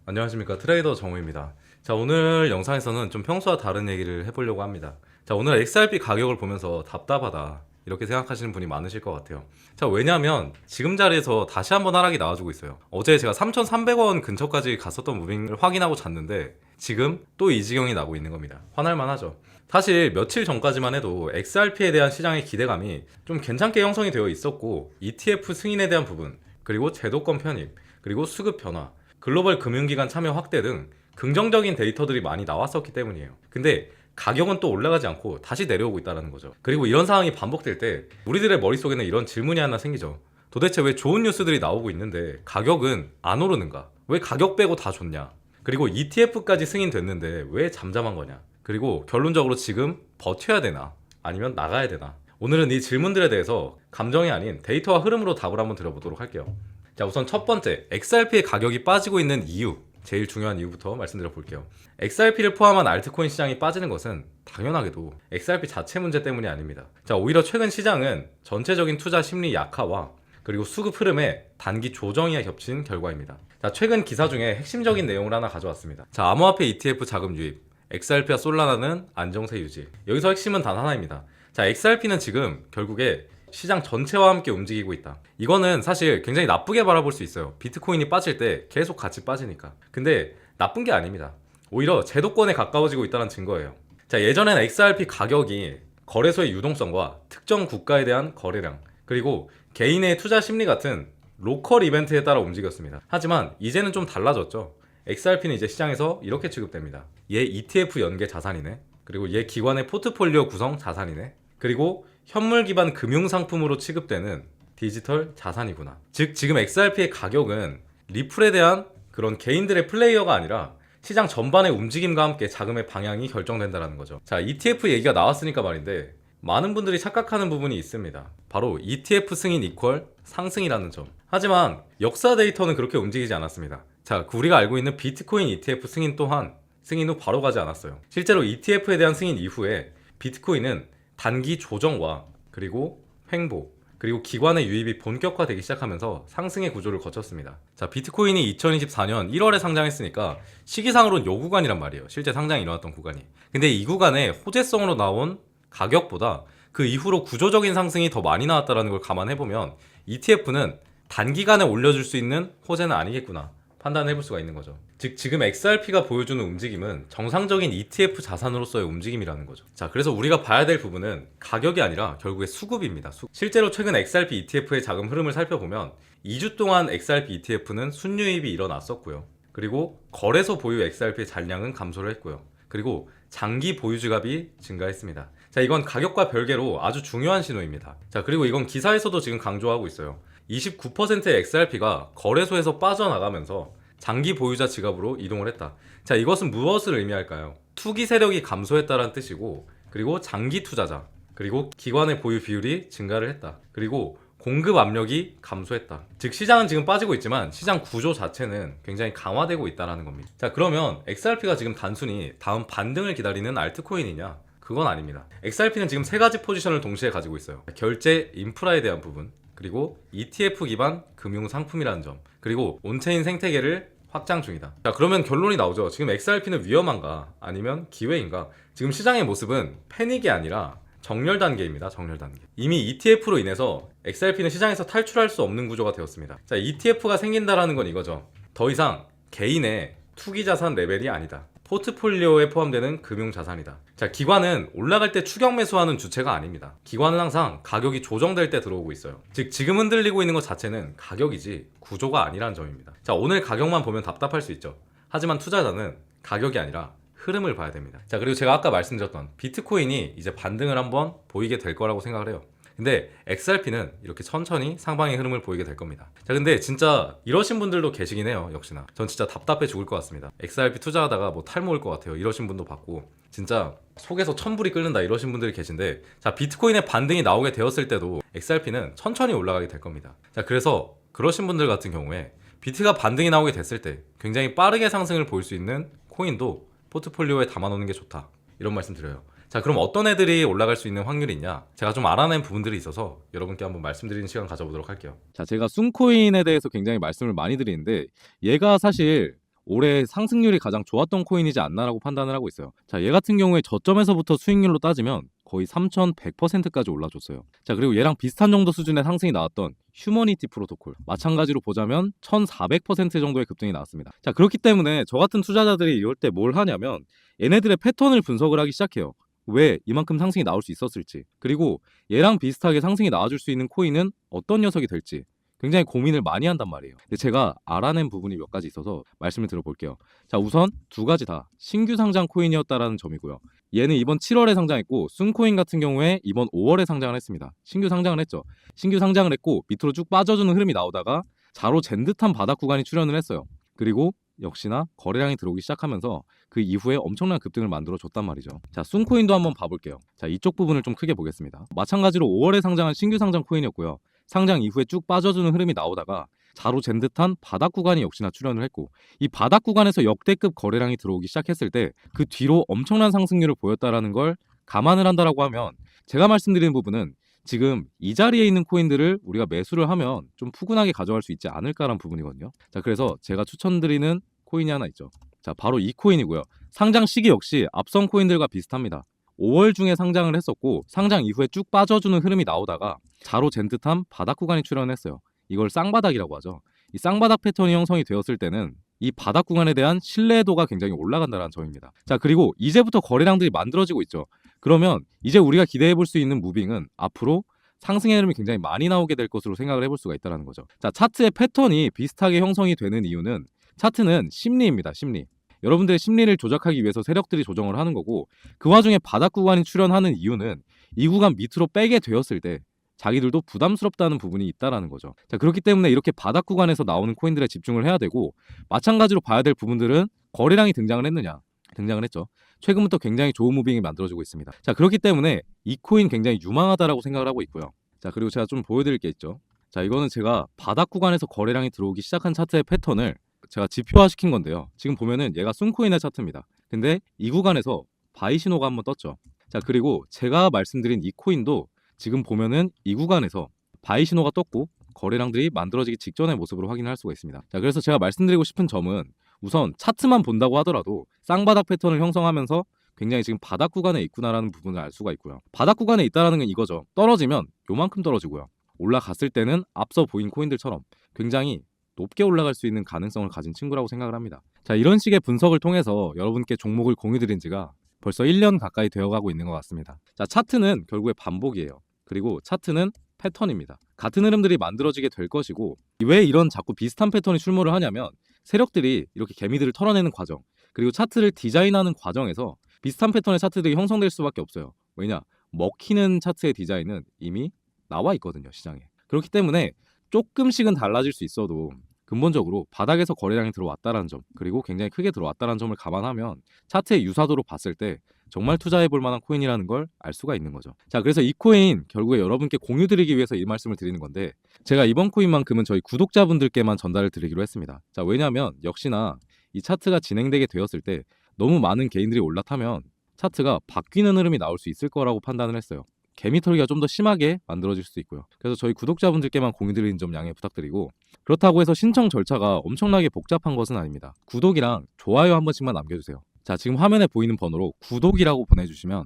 안녕하십니까, 트레이더 정우입니다. 자, 오늘 영상에서는 좀 평소와 다른 얘기를 해보려고 합니다. 자, 오늘 XRP 가격을 보면서 답답하다 이렇게 생각하시는 분이 많으실 것 같아요. 자, 왜냐면 지금 자리에서 다시 한번 하락이 나와주고 있어요. 어제 제가 3,300원 근처까지 갔었던 무빙을 확인하고 잤는데 지금 또 이 지경이 나고 있는 겁니다. 화날만 하죠. 사실 며칠 전까지만 해도 XRP에 대한 시장의 기대감이 좀 괜찮게 형성이 되어 있었고, ETF 승인에 대한 부분, 그리고 제도권 편입, 그리고 수급 변화, 글로벌 금융기관 참여 확대 등 긍정적인 데이터들이 많이 나왔었기 때문이에요. 근데 가격은 또 올라가지 않고 다시 내려오고 있다는 거죠. 그리고 이런 상황이 반복될 때 우리들의 머릿속에는 이런 질문이 하나 생기죠. 도대체 왜 좋은 뉴스들이 나오고 있는데 가격은 안 오르는가? 왜 가격 빼고 다 좋냐? 그리고 ETF까지 승인됐는데 왜 잠잠한 거냐? 그리고 결론적으로 지금 버텨야 되나? 아니면 나가야 되나? 오늘은 이 질문들에 대해서 감정이 아닌 데이터와 흐름으로 답을 한번 드려보도록 할게요. 자, 우선 첫 번째, XRP의 가격이 빠지고 있는 이유, 제일 중요한 이유부터 말씀드려 볼게요. XRP를 포함한 알트코인 시장이 빠지는 것은 당연하게도 XRP 자체 문제 때문이 아닙니다. 자, 오히려 최근 시장은 전체적인 투자 심리 약화와 그리고 수급 흐름의 단기 조정이 겹친 결과입니다. 자, 최근 기사 중에 핵심적인 내용을 하나 가져왔습니다. 자, 암호화폐 ETF 자금 유입, XRP와 솔라나는 안정세 유지. 여기서 핵심은 단 하나입니다. 자, XRP는 지금 결국에 시장 전체와 함께 움직이고 있다. 이거는 사실 굉장히 나쁘게 바라볼 수 있어요. 비트코인이 빠질 때 계속 같이 빠지니까. 근데 나쁜 게 아닙니다. 오히려 제도권에 가까워지고 있다는 증거예요. 자, 예전엔 XRP 가격이 거래소의 유동성과 특정 국가에 대한 거래량, 그리고 개인의 투자 심리 같은 로컬 이벤트에 따라 움직였습니다. 하지만 이제는 좀 달라졌죠. XRP는 이제 시장에서 이렇게 취급됩니다. 얘 ETF 연계 자산이네. 그리고 얘 기관의 포트폴리오 구성 자산이네. 그리고 현물 기반 금융 상품으로 취급되는 디지털 자산이구나. 즉, 지금 XRP의 가격은 리플에 대한 그런 개인들의 플레이어가 아니라 시장 전반의 움직임과 함께 자금의 방향이 결정된다는 거죠. 자, ETF 얘기가 나왔으니까 말인데 많은 분들이 착각하는 부분이 있습니다. 바로 ETF 승인 이퀄 상승이라는 점. 하지만 역사 데이터는 그렇게 움직이지 않았습니다. 자, 우리가 알고 있는 비트코인 ETF 승인 또한 승인 후 바로 가지 않았어요. 실제로 ETF에 대한 승인 이후에 비트코인은 단기 조정과 그리고 횡보, 그리고 기관의 유입이 본격화되기 시작하면서 상승의 구조를 거쳤습니다. 자, 비트코인이 2024년 1월에 상장했으니까 시기상으로는 요 구간이란 말이에요. 실제 상장이 일어났던 구간이. 근데 이 구간에 호재성으로 나온 가격보다 그 이후로 구조적인 상승이 더 많이 나왔다는 걸 감안해보면 ETF는 단기간에 올려줄 수 있는 호재는 아니겠구나 판단해볼 수가 있는 거죠. 즉, 지금 XRP가 보여주는 움직임은 정상적인 ETF 자산으로서의 움직임이라는 거죠. 자, 그래서 우리가 봐야 될 부분은 가격이 아니라 결국에 수급입니다. 실제로 최근 XRP ETF의 자금 흐름을 살펴보면 2주 동안 XRP ETF는 순유입이 일어났었고요. 그리고 거래소 보유 XRP의 잔량은 감소를 했고요. 그리고 장기 보유 지갑이 증가했습니다. 자, 이건 가격과 별개로 아주 중요한 신호입니다. 자, 그리고 이건 기사에서도 지금 강조하고 있어요. 29%의 XRP가 거래소에서 빠져나가면서 장기 보유자 지갑으로 이동을 했다. 자, 이것은 무엇을 의미할까요? 투기 세력이 감소했다는 뜻이고, 그리고 장기 투자자, 그리고 기관의 보유 비율이 증가를 했다. 그리고 공급 압력이 감소했다. 즉, 시장은 지금 빠지고 있지만 시장 구조 자체는 굉장히 강화되고 있다는 겁니다. 자, 그러면 XRP가 지금 단순히 다음 반등을 기다리는 알트코인이냐? 그건 아닙니다. XRP는 지금 세 가지 포지션을 동시에 가지고 있어요. 결제, 인프라에 대한 부분, 그리고 ETF 기반 금융 상품이라는 점, 그리고 온체인 생태계를 확장 중이다. 자, 그러면 결론이 나오죠. 지금 XRP는 위험한가? 아니면 기회인가? 지금 시장의 모습은 패닉이 아니라 정렬 단계입니다. 정렬 단계. 이미 ETF로 인해서 XRP는 시장에서 탈출할 수 없는 구조가 되었습니다. 자, ETF가 생긴다라는 건 이거죠. 더 이상 개인의 투기 자산 레벨이 아니다. 포트폴리오에 포함되는 금융자산이다. 자, 기관은 올라갈 때 추격 매수하는 주체가 아닙니다. 기관은 항상 가격이 조정될 때 들어오고 있어요. 즉, 지금 흔들리고 있는 것 자체는 가격이지 구조가 아니라는 점입니다. 자, 오늘 가격만 보면 답답할 수 있죠. 하지만 투자자는 가격이 아니라 흐름을 봐야 됩니다. 자, 그리고 제가 아까 말씀드렸던 비트코인이 이제 반등을 한번 보이게 될 거라고 생각을 해요. 근데 XRP는 이렇게 천천히 상방의 흐름을 보이게 될 겁니다. 자, 근데 진짜 이러신 분들도 계시긴 해요. 역시나 전 진짜 답답해 죽을 것 같습니다. XRP 투자하다가 뭐 탈모 올 것 같아요. 이러신 분도 봤고, 진짜 속에서 천불이 끓는다 이러신 분들이 계신데, 자, 비트코인의 반등이 나오게 되었을 때도 XRP는 천천히 올라가게 될 겁니다. 자, 그래서 그러신 분들 같은 경우에 비트가 반등이 나오게 됐을 때 굉장히 빠르게 상승을 보일 수 있는 코인도 포트폴리오에 담아놓는 게 좋다, 이런 말씀 드려요. 자, 그럼 어떤 애들이 올라갈 수 있는 확률이 있냐? 제가 좀 알아낸 부분들이 있어서 여러분께 한번 말씀드리는 시간 가져보도록 할게요. 자, 제가 순코인에 대해서 굉장히 말씀을 많이 드리는데 얘가 사실 올해 상승률이 가장 좋았던 코인이지 않나라고 판단을 하고 있어요. 자, 얘 같은 경우에 저점에서부터 수익률로 따지면 거의 3,100%까지 올라줬어요. 자, 그리고 얘랑 비슷한 정도 수준의 상승이 나왔던 휴머니티 프로토콜 마찬가지로 보자면 1,400% 정도의 급등이 나왔습니다. 자, 그렇기 때문에 저 같은 투자자들이 이럴 때 뭘 하냐면 얘네들의 패턴을 분석을 하기 시작해요. 왜 이만큼 상승이 나올 수 있었을지, 그리고 얘랑 비슷하게 상승이 나와줄 수 있는 코인은 어떤 녀석이 될지 굉장히 고민을 많이 한단 말이에요. 근데 제가 알아낸 부분이 몇 가지 있어서 말씀을 들어볼게요. 자, 우선 두 가지 다 신규 상장 코인이었다라는 점이고요. 얘는 이번 7월에 상장했고 순코인 같은 경우에 이번 5월에 상장을 했습니다. 신규 상장을 했죠. 신규 상장을 했고 밑으로 쭉 빠져주는 흐름이 나오다가 자로 잰 듯한 바닥 구간이 출현을 했어요. 그리고 역시나 거래량이 들어오기 시작하면서 그 이후에 엄청난 급등을 만들어 줬단 말이죠. 자, 순코인도 한번 봐볼게요. 자, 이쪽 부분을 좀 크게 보겠습니다. 마찬가지로 5월에 상장한 신규 상장 코인이었고요. 상장 이후에 쭉 빠져주는 흐름이 나오다가 자로 잰 듯한 바닥 구간이 역시나 출현을 했고, 이 바닥 구간에서 역대급 거래량이 들어오기 시작했을 때 그 뒤로 엄청난 상승률을 보였다라는 걸 감안을 한다라고 하면, 제가 말씀드리는 부분은 지금 이 자리에 있는 코인들을 우리가 매수를 하면 좀 푸근하게 가져갈 수 있지 않을까라는 부분이거든요. 자, 그래서 제가 추천드리는 코인이 하나 있죠. 자, 바로 이 코인이고요. 상장 시기 역시 앞선 코인들과 비슷합니다. 5월 중에 상장을 했었고 상장 이후에 쭉 빠져주는 흐름이 나오다가 자로 잰 듯한 바닥 구간이 출현했어요. 이걸 쌍바닥이라고 하죠. 이 쌍바닥 패턴이 형성이 되었을 때는 이 바닥 구간에 대한 신뢰도가 굉장히 올라간다는 점입니다. 자, 그리고 이제부터 거래량들이 만들어지고 있죠. 그러면 이제 우리가 기대해 볼 수 있는 무빙은 앞으로 상승의 흐름이 굉장히 많이 나오게 될 것으로 생각을 해볼 수가 있다는 거죠. 자, 차트의 패턴이 비슷하게 형성이 되는 이유는 차트는 심리입니다. 심리. 여러분들의 심리를 조작하기 위해서 세력들이 조정을 하는 거고, 그 와중에 바닥 구간이 출현하는 이유는 이 구간 밑으로 빼게 되었을 때 자기들도 부담스럽다는 부분이 있다라는 거죠. 자, 그렇기 때문에 이렇게 바닥 구간에서 나오는 코인들에 집중을 해야 되고, 마찬가지로 봐야 될 부분들은 거래량이 등장을 했느냐. 등장을 했죠. 최근부터 굉장히 좋은 무빙이 만들어지고 있습니다. 자, 그렇기 때문에 이 코인 굉장히 유망하다라고 생각을 하고 있고요. 자, 그리고 제가 좀 보여드릴 게 있죠. 자, 이거는 제가 바닥 구간에서 거래량이 들어오기 시작한 차트의 패턴을 제가 지표화시킨 건데요. 지금 보면은 얘가 순코인의 차트입니다. 근데 이 구간에서 바이 신호가 한번 떴죠. 자, 그리고 제가 말씀드린 이 코인도 지금 보면은 이 구간에서 바이 신호가 떴고 거래량들이 만들어지기 직전의 모습으로 확인을 할 수가 있습니다. 자, 그래서 제가 말씀드리고 싶은 점은 우선 차트만 본다고 하더라도 쌍바닥 패턴을 형성하면서 굉장히 지금 바닥 구간에 있구나라는 부분을 알 수가 있고요. 바닥 구간에 있다라는 건 이거죠. 떨어지면 요만큼 떨어지고요. 올라갔을 때는 앞서 보인 코인들처럼 굉장히 높게 올라갈 수 있는 가능성을 가진 친구라고 생각을 합니다. 자, 이런 식의 분석을 통해서 여러분께 종목을 공유드린 지가 벌써 1년 가까이 되어가고 있는 것 같습니다. 자, 차트는 결국에 반복이에요. 그리고 차트는 패턴입니다. 같은 흐름들이 만들어지게 될 것이고, 왜 이런 자꾸 비슷한 패턴이 출몰을 하냐면 세력들이 이렇게 개미들을 털어내는 과정, 그리고 차트를 디자인하는 과정에서 비슷한 패턴의 차트들이 형성될 수밖에 없어요. 왜냐? 먹히는 차트의 디자인은 이미 나와 있거든요, 시장에. 그렇기 때문에 조금씩은 달라질 수 있어도 근본적으로 바닥에서 거래량이 들어왔다는 점, 그리고 굉장히 크게 들어왔다는 점을 감안하면 차트의 유사도로 봤을 때 정말 투자해 볼 만한 코인이라는 걸 알 수가 있는 거죠. 자, 그래서 이 코인 결국에 여러분께 공유 드리기 위해서 이 말씀을 드리는 건데, 제가 이번 코인만큼은 저희 구독자분들께만 전달을 드리기로 했습니다. 자, 왜냐하면 역시나 이 차트가 진행되게 되었을 때 너무 많은 개인들이 올라타면 차트가 바뀌는 흐름이 나올 수 있을 거라고 판단을 했어요. 개미털기가 좀 더 심하게 만들어질 수도 있고요. 그래서 저희 구독자분들께만 공유드리는 점 양해 부탁드리고, 그렇다고 해서 신청 절차가 엄청나게 복잡한 것은 아닙니다. 구독이랑 좋아요 한 번씩만 남겨주세요. 자, 지금 화면에 보이는 번호로 구독이라고 보내주시면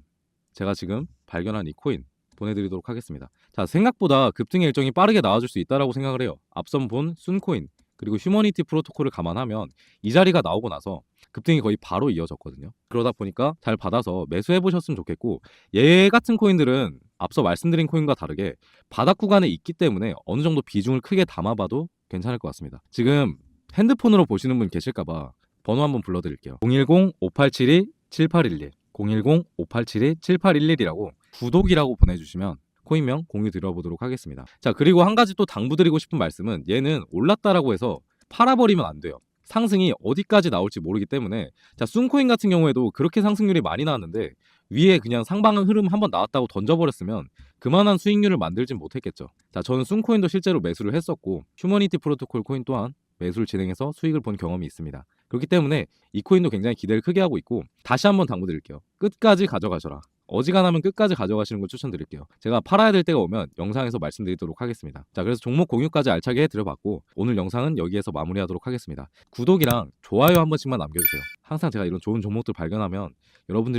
제가 지금 발견한 이 코인 보내드리도록 하겠습니다. 자, 생각보다 급등의 일정이 빠르게 나와줄 수 있다고 생각을 해요. 앞선 본 순코인 그리고 휴머니티 프로토콜을 감안하면 이 자리가 나오고 나서 급등이 거의 바로 이어졌거든요. 그러다 보니까 잘 받아서 매수해 보셨으면 좋겠고, 얘 같은 코인들은 앞서 말씀드린 코인과 다르게 바닥 구간에 있기 때문에 어느 정도 비중을 크게 담아봐도 괜찮을 것 같습니다. 지금 핸드폰으로 보시는 분 계실까봐 번호 한번 불러드릴게요. 010-5872-7811 010-5872-7811이라고 구독이라고 보내주시면 코인명 공유 드려보도록 하겠습니다. 자, 그리고 한 가지 또 당부드리고 싶은 말씀은, 얘는 올랐다라고 해서 팔아버리면 안 돼요. 상승이 어디까지 나올지 모르기 때문에. 자, 순코인 같은 경우에도 그렇게 상승률이 많이 나왔는데 위에 그냥 상방은 흐름 한번 나왔다고 던져버렸으면 그만한 수익률을 만들진 못했겠죠. 자, 저는 순코인도 실제로 매수를 했었고 휴머니티 프로토콜 코인 또한 매수를 진행해서 수익을 본 경험이 있습니다. 그렇기 때문에 이 코인도 굉장히 기대를 크게 하고 있고, 다시 한번 당부드릴게요. 끝까지 가져가셔라. 어지간하면 끝까지 가져가시는 걸 추천드릴게요. 제가 팔아야 될 때가 오면 영상에서 말씀드리도록 하겠습니다. 자, 그래서 종목 공유까지 알차게 해드려봤고 오늘 영상은 여기에서 마무리하도록 하겠습니다. 구독이랑 좋아요 한 번씩만 남겨주세요. 항상 제가 이런 좋은 종목들 발견하면 여러분들이랑